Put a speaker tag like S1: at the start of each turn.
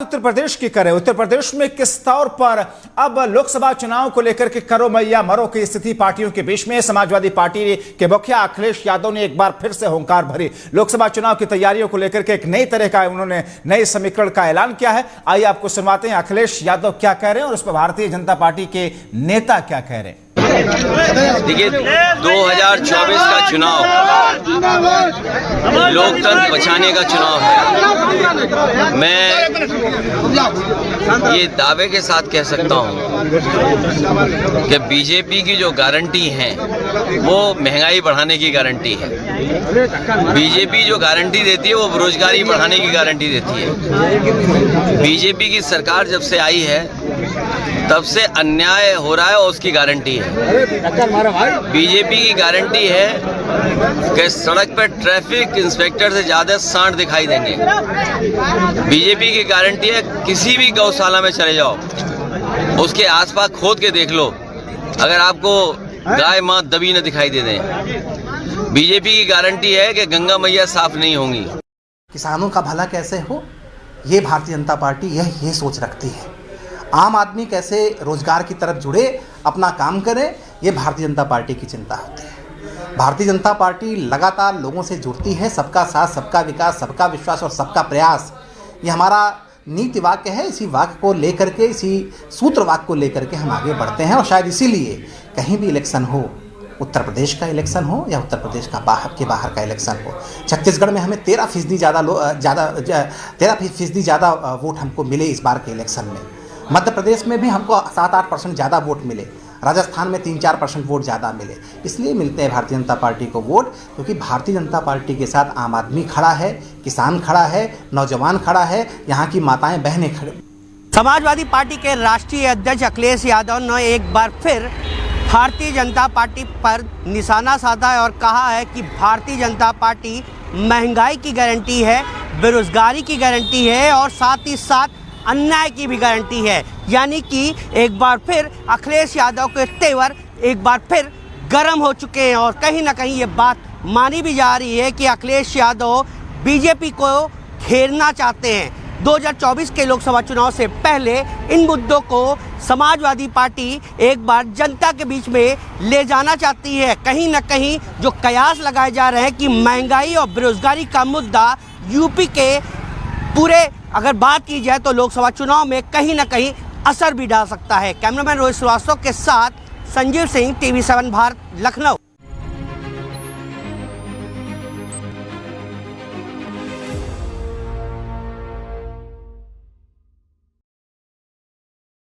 S1: उत्तर प्रदेश की करें। उत्तर प्रदेश में किस तौर पर अब लोकसभा चुनाव को लेकर के करो मैया मरो की स्थिति पार्टियों के बीच में। समाजवादी पार्टी के मुखिया अखिलेश यादव ने एक बार फिर से हुंकार भरी। लोकसभा चुनाव की तैयारियों को लेकर के एक नई तरह का उन्होंने नए समीकरण का ऐलान किया है। आइए आपको सुनवाते हैं अखिलेश यादव क्या कह रहे हैं और उस पर भारतीय जनता पार्टी के नेता क्या कह रहे हैं।
S2: देखिए, 2024 का चुनाव लोकतंत्र बचाने का चुनाव है। मैं ये दावे के साथ कह सकता हूँ कि बीजेपी की जो गारंटी है वो महंगाई बढ़ाने की गारंटी है। बीजेपी जो गारंटी देती है वो बेरोजगारी बढ़ाने की गारंटी देती है। बीजेपी की सरकार जब से आई है तब से अन्याय हो रहा है और उसकी गारंटी है। बीजेपी की गारंटी है कि सड़क पर ट्रैफिक इंस्पेक्टर से ज्यादा सांड दिखाई देंगे। बीजेपी की गारंटी है किसी भी गौशाला में चले जाओ, उसके आसपास खोद के देख लो, अगर आपको गाय मां दबी न दिखाई दे दें। बीजेपी की गारंटी है कि गंगा मैया साफ नहीं होंगी।
S3: किसानों का भला कैसे हो, ये भारतीय जनता पार्टी ये सोच रखती है। आम आदमी कैसे रोजगार की तरफ जुड़े, अपना काम करे, ये भारतीय जनता पार्टी की चिंता होती है। भारतीय जनता पार्टी लगातार लोगों से जुड़ती है। सबका साथ, सबका विकास, सबका विश्वास और सबका प्रयास, ये हमारा नीति वाक्य है। इसी वाक्य को लेकर के, इसी सूत्र वाक्य को लेकर के हम आगे बढ़ते हैं। और शायद इसीलिए कहीं भी इलेक्शन हो, उत्तर प्रदेश का इलेक्शन हो या उत्तर प्रदेश का बाहर का इलेक्शन हो, छत्तीसगढ़ में हमें 13% ज़्यादा वोट हमको मिले इस बार के इलेक्शन में। मध्य प्रदेश में भी हमको 7-8% ज़्यादा वोट मिले। राजस्थान में 3-4% वोट ज़्यादा मिले। इसलिए मिलते हैं भारतीय जनता पार्टी को वोट, क्योंकि भारतीय जनता पार्टी के साथ आम आदमी खड़ा है, किसान खड़ा है, नौजवान खड़ा है, यहाँ की माताएं बहनें खड़ी।
S4: समाजवादी पार्टी के राष्ट्रीय अध्यक्ष अखिलेश यादव ने एक बार फिर भारतीय जनता पार्टी पर निशाना साधा है और कहा है कि भारतीय जनता पार्टी महंगाई की गारंटी है, बेरोजगारी की गारंटी है और साथ ही साथ अन्याय की भी गारंटी है। यानी कि एक बार फिर अखिलेश यादव के तेवर एक बार फिर गर्म हो चुके हैं और कहीं ना कहीं ये बात मानी भी जा रही है कि अखिलेश यादव बीजेपी को घेरना चाहते हैं। 2024 के लोकसभा चुनाव से पहले इन मुद्दों को समाजवादी पार्टी एक बार जनता के बीच में ले जाना चाहती है। कहीं ना कहीं जो कयास लगाए जा रहे हैं कि महंगाई और बेरोजगारी का मुद्दा यूपी के पूरे अगर बात की जाए तो लोकसभा चुनाव में कहीं ना कहीं असर भी डाल सकता है। कैमरामैन रोहित श्रीवास्तव के साथ संजीव सिंह, TV7 भारत, लखनऊ।